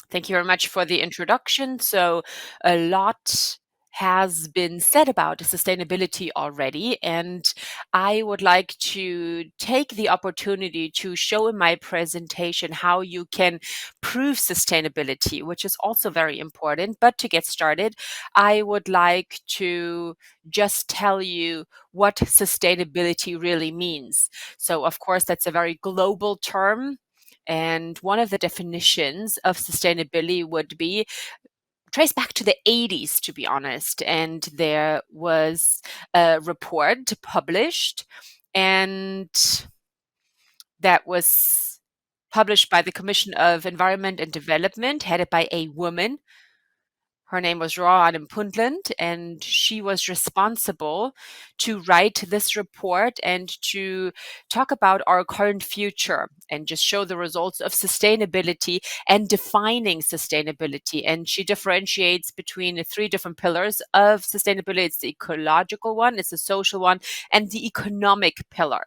Thank you very much for the introduction. So, a lot has been said about sustainability already, and I would like to take the opportunity to show in my presentation how you can prove sustainability, which is also very important. But to get started, I would like to just tell you what sustainability really means. So, of course, that's a very global term, and one of the definitions of sustainability would be traced back to the 80s, to be honest. And there was a report published, and that was published by the Commission of Environment and Development, headed by a woman. Her name was Roanne Puntland, and she was responsible to write this report and to talk about our current future and just show the results of sustainability and defining sustainability. And she differentiates between the three different pillars of sustainability. It's the ecological one, it's the social one, and the economic pillar.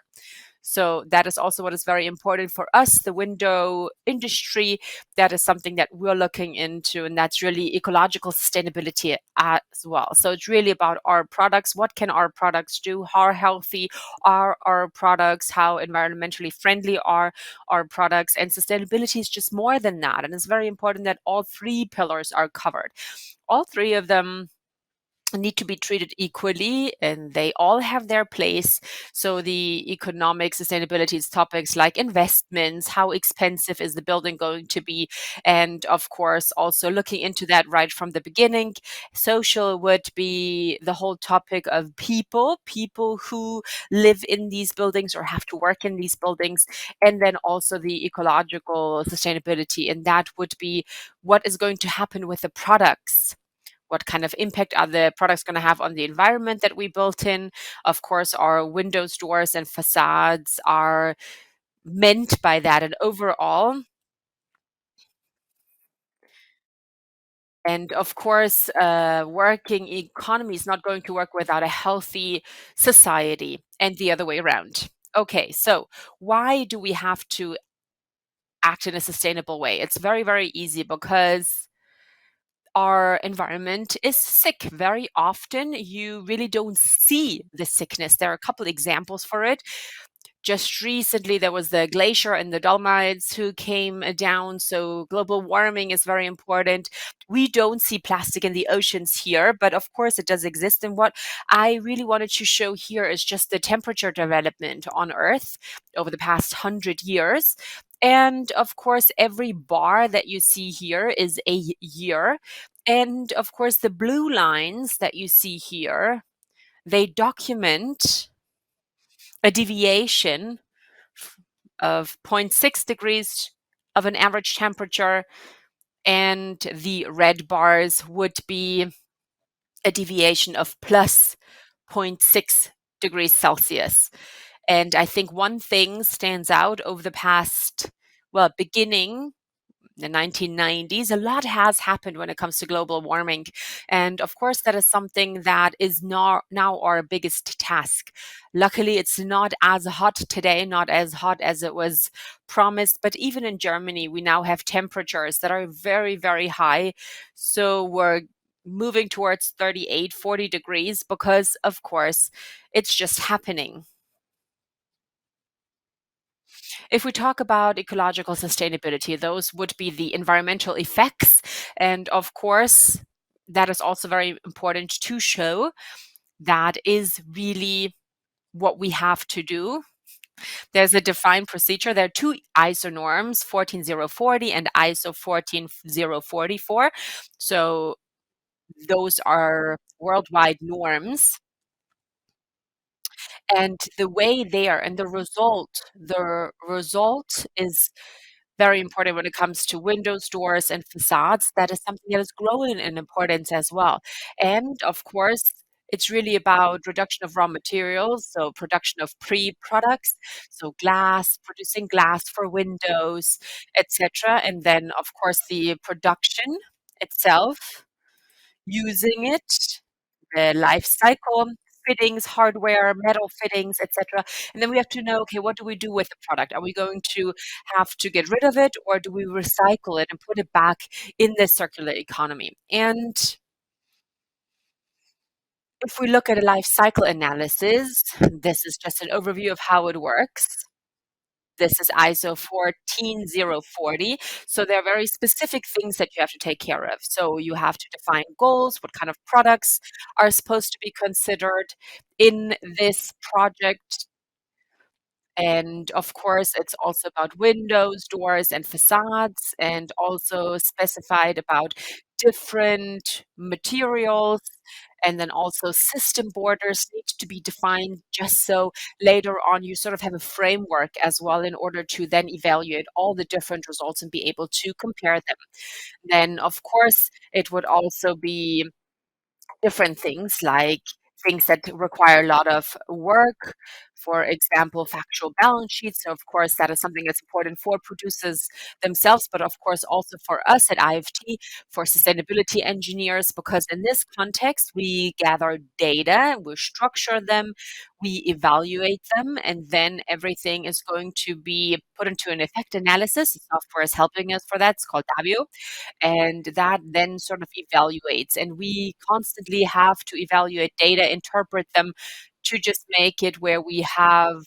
So that is also what is very important for us, the window industry. That is something that we're looking into, and that's really ecological sustainability as well. So it's really about our products. What can our products do? How healthy are our products? How environmentally friendly are our products? And sustainability is just more than that. And it's very important that all three pillars are covered. All three of them need to be treated equally, and they all have their place. So the economic sustainability is topics like investments, how expensive is the building going to be, and of course also looking into that right from the beginning. Social would be the whole topic of people who live in these buildings or have to work in these buildings, and then also the ecological sustainability, and that would be what is going to happen with the products. What kind of impact are the products going to have on the environment that we built in? Of course, our windows, doors, and facades are meant by that. And overall, and of course, working economy is not going to work without a healthy society and the other way around. Okay, so why do we have to act in a sustainable way? It's very, very easy because our environment is sick. Very often, you really don't see the sickness. There are a couple examples for it. Just recently, there was the glacier and the Dolomites who came down. So, global warming is very important. We don't see plastic in the oceans here, but of course, it does exist. And what I really wanted to show here is just the temperature development on Earth over the past 100 years. And of course, every bar that you see here is a year. And of course, the blue lines that you see here, they document a deviation of zero point 0.6 degrees of an average temperature, and the red bars would be a deviation of plus zero point 0.6 degrees Celsius. And I think one thing stands out over the past, well, beginning the 1990s, a lot has happened when it comes to global warming. And of course, that is something that is now our biggest task. Luckily, it's not as hot today, not as hot as it was promised. But even in Germany, we now have temperatures that are very, very high. So we're moving towards 38, 40 degrees because, of course, it's just happening. If we talk about ecological sustainability, those would be the environmental effects. And of course, that is also very important to show. That is really what we have to do. There's a defined procedure. There are two ISO norms, 14040 and ISO 14044. So those are worldwide norms. And the way they are and the result is very important when it comes to windows, doors, and facades. That is something that is growing in importance as well. And of course, it's really about reduction of raw materials, so production of pre-products, so glass, producing glass for windows, etc. And then, of course, the production itself, using it, the life cycle fittings, hardware, metal fittings, etc. And then we have to know, okay, what do we do with the product? Are we going to have to get rid of it, or do we recycle it and put it back in the circular economy? And if we look at a life cycle analysis, this is just an overview of how it works. This is ISO 14040. So there are very specific things that you have to take care of. So you have to define goals, what kind of products are supposed to be considered in this project. And of course, it's also about windows, doors, and facades, and also specified about different materials. And then also system borders need to be defined just so later on you sort of have a framework as well in order to then evaluate all the different results and be able to compare them. Then, of course, it would also be different things like things that require a lot of work. For example, factual balance sheets. So, of course, that is something that's important for producers themselves, but of course also for us at IFT, for sustainability engineers, because in this context, we gather data, we structure them, we evaluate them, and then everything is going to be put into an effect analysis. The software is helping us for that. It's called Davio, and that then sort of evaluates, and we constantly have to evaluate data, interpret them to just make it where we have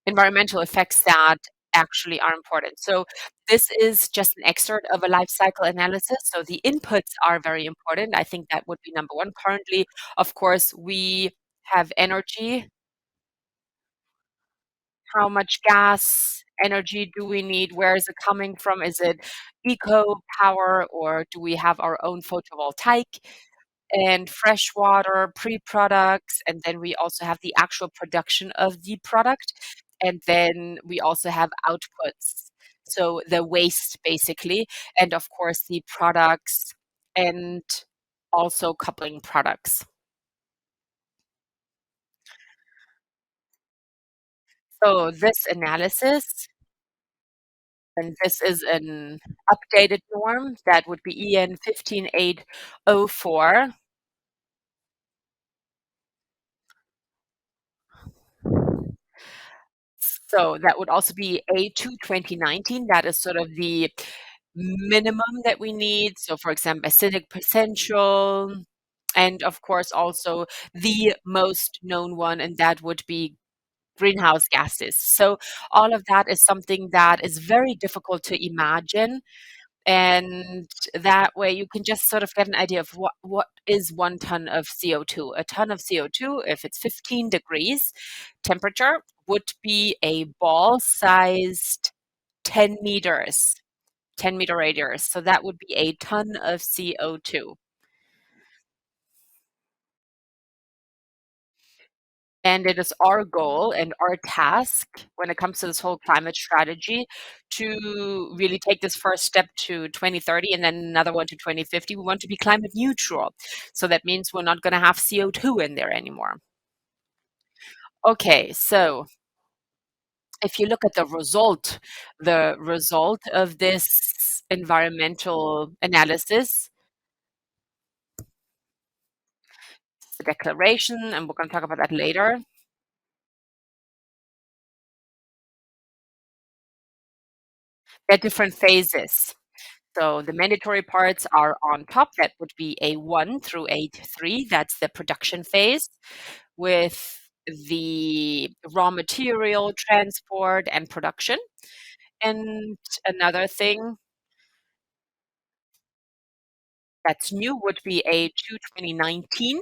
environmental effects that actually are important. So this is just an excerpt of a life cycle analysis. So the inputs are very important. I think that would be number one. Currently, of course, we have energy. How much gas, energy do we need? Where is it coming from? Is it eco power, or do we have our own photovoltaic? And fresh water, pre-products, and then we also have the actual production of the product, and then we also have outputs, so the waste basically, and of course the products, and also coupling products. So this analysis, and this is an updated norm that would be EN 15804. So that would also be A2 2019. That is sort of the minimum that we need. So for example, acidic potential, and of course also the most known one, and that would be greenhouse gases. So all of that is something that is very difficult to imagine. And that way you can just sort of get an idea of what is 1 ton of CO2. A ton of CO2, if it's 15 degrees temperature, would be a ball-sized 10 meters, 10-meter radius. So that would be a ton of CO2. And it is our goal and our task when it comes to this whole climate strategy to really take this first step to 2030 and then another one to 2050. We want to be climate neutral. So that means we're not going to have CO2 in there anymore. Okay, so if you look at the result of this environmental analysis, the declaration, and we're going to talk about that later. There are different phases. So the mandatory parts are on top. That would be A1 through A3. That's the production phase with the raw material transport and production. And another thing that's new would be A2 2019.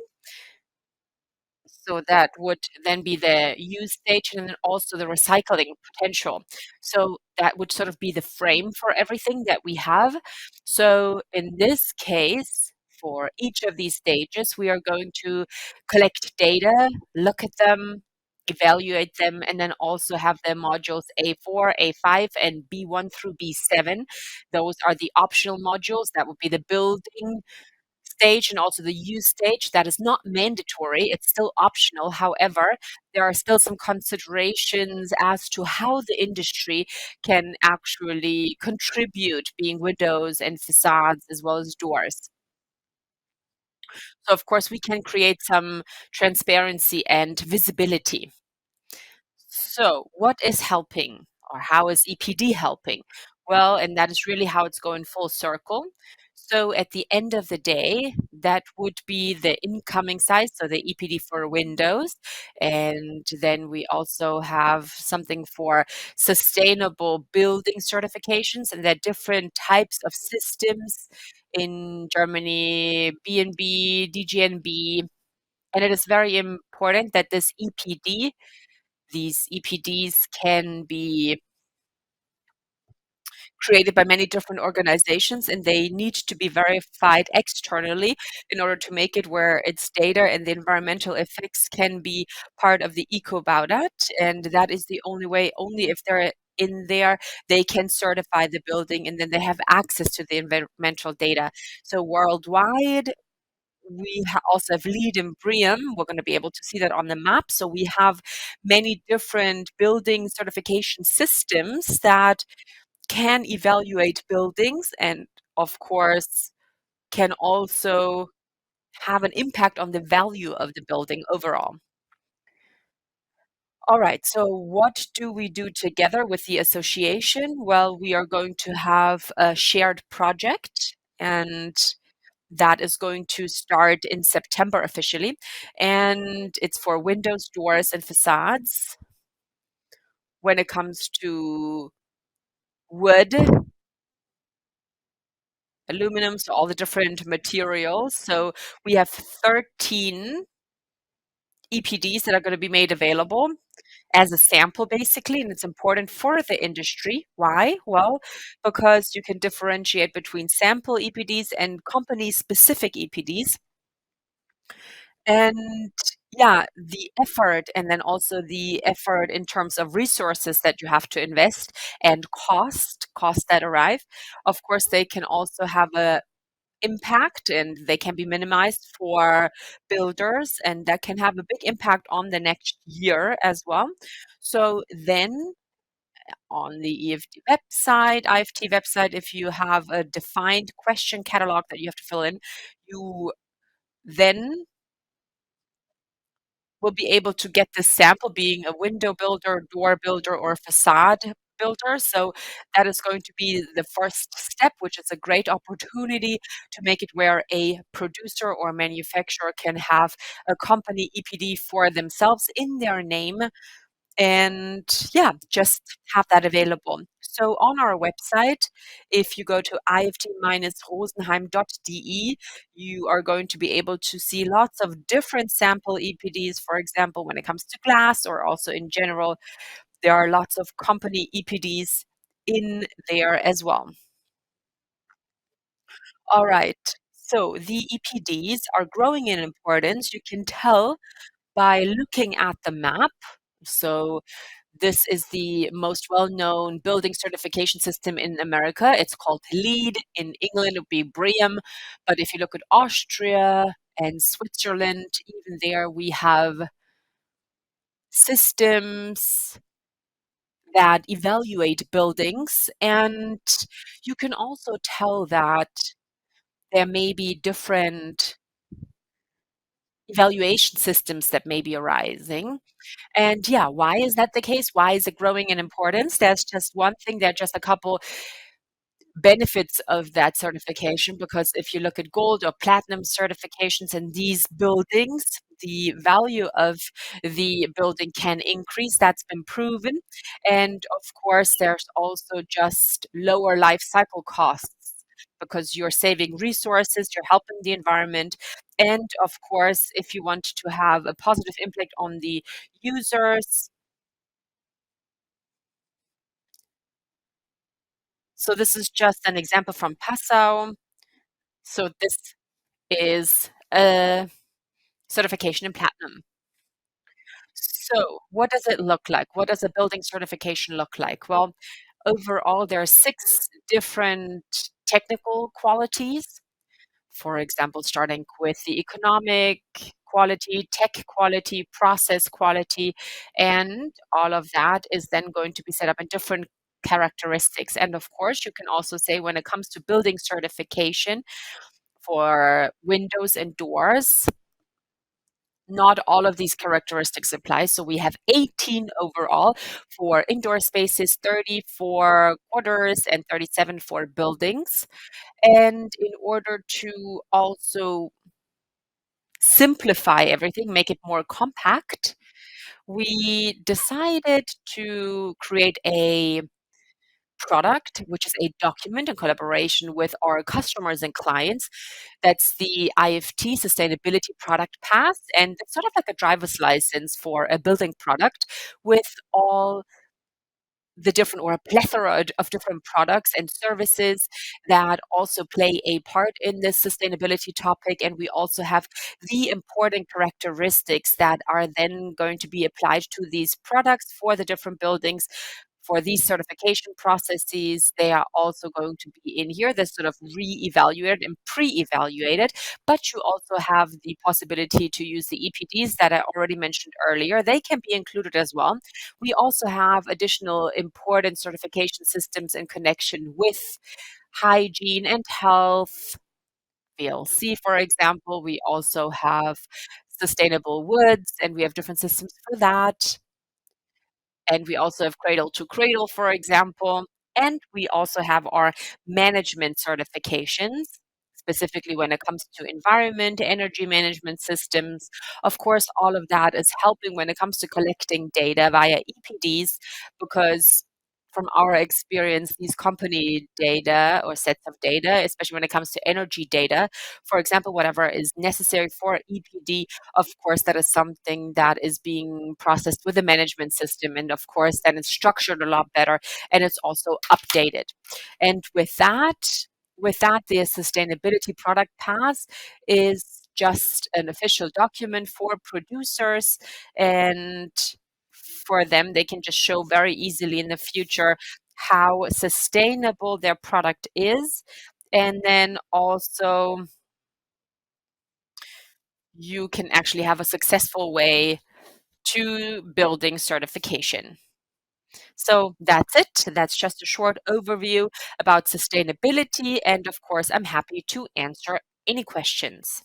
So that would then be the use stage and then also the recycling potential. So that would sort of be the frame for everything that we have. So in this case, for each of these stages, we are going to collect data, look at them, evaluate them, and then also have the modules A4, A5, and B1 through B7. Those are the optional modules. That would be the building stage and also the use stage. That is not mandatory, it's still optional. However, there are still some considerations as to how the industry can actually contribute, being windows and facades as well as doors. So, of course, we can create some transparency and visibility. So, what is helping or how is EPD helping? Well, and that is really how it's going full circle. So, at the end of the day, that would be the incoming side, so the EPD for Windows. And then we also have something for sustainable building certifications, and there are different types of systems in Germany, B&B, DGNB. And it is very important that this EPD these EPDs can be created by many different organizations, and they need to be verified externally in order to make it where its data and the environmental effects can be part of the eco-Baudat. And that is the only way, only if they're in there, they can certify the building, and then they have access to the environmental data. So worldwide, we also have LEED and BREEAM. We're going to be able to see that on the map. So we have many different building certification systems that can evaluate buildings and, of course, can also have an impact on the value of the building overall. All right, so what do we do together with the association? Well, we are going to have a shared project, and that is going to start in September officially, and it's for windows, doors, and facades. When it comes to wood, aluminum, so all the different materials. So we have 13 EPDs that are going to be made available as a sample, basically, and it's important for the industry. Why? Well, because you can differentiate between sample EPDs and company-specific EPDs. And yeah, the effort and then also the effort in terms of resources that you have to invest and cost that arrive. Of course, they can also have a impact and they can be minimized for builders, and that can have a big impact on the next year as well. So then on the IFT website, if you have a defined question catalog that you have to fill in, you then will be able to get this sample being a window builder, door builder, or facade builder. So that is going to be the first step, which is a great opportunity to make it where a producer or manufacturer can have a company EPD for themselves in their name and yeah, just have that available. So on our website, if you go to ift-rosenheim.de, you are going to be able to see lots of different sample EPDs. For example, when it comes to glass or also in general, there are lots of company EPDs in there as well. All right. So the EPDs are growing in importance. You can tell by looking at the map. So this is the most well-known building certification system in America. It's called LEED. In England, it would be BREEAM. But if you look at Austria and Switzerland, even there we have systems that evaluate buildings. And you can also tell that there may be different evaluation systems that may be arising. And yeah, why is that the case? Why is it growing in importance? There's just one thing, there are just a couple benefits of that certification, because if you look at gold or platinum certifications in these buildings, the value of the building can increase. That's been proven. And of course, there's also just lower life cycle costs because you're saving resources, you're helping the environment. And of course, if you want to have a positive impact on the users, so this is just an example from Passau. So this is a certification in platinum. So what does it look like? What does a building certification look like? Well, overall, there are 6 different technical qualities. For example, starting with the economic quality, tech quality, process quality, and all of that is then going to be set up in different characteristics. And of course, you can also say when it comes to building certification, For windows and doors, not all of these characteristics apply. So we have 18 overall for indoor spaces, 30 for quarters, and 37 for buildings. And in order to also simplify everything, make it more compact, we decided to create a product, which is a document in collaboration with our customers and clients. That's the IFT Sustainability Product Pass, and it's sort of like a driver's license for a building product with all the different or a plethora of different products and services that also play a part in this sustainability topic. And we also have the important characteristics that are then going to be applied to these products for the different buildings. For these certification processes, they are also going to be in here. They're sort of re-evaluated and pre-evaluated, but you also have the possibility to use the EPDs that I already mentioned earlier. They can be included as well. We also have additional important certification systems in connection with hygiene and health. VLC, for example, we also have sustainable woods, and we have different systems for that. And we also have cradle to cradle, for example. And we also have our management certifications, specifically when it comes to environment, energy management systems. Of course, all of that is helping when it comes to collecting data via EPDs, because from our experience, these company data or sets of data, especially when it comes to energy data, for example, whatever is necessary for EPD, of course, that is something that is being processed with the management system. And of course, then it's structured a lot better and it's also updated. And with that, the sustainability product pass is just an official document for producers, and for them, they can just show very easily in the future how sustainable their product is. And then also you can actually have a successful way to building certification. So that's it. That's just a short overview about sustainability. And of course, I'm happy to answer any questions.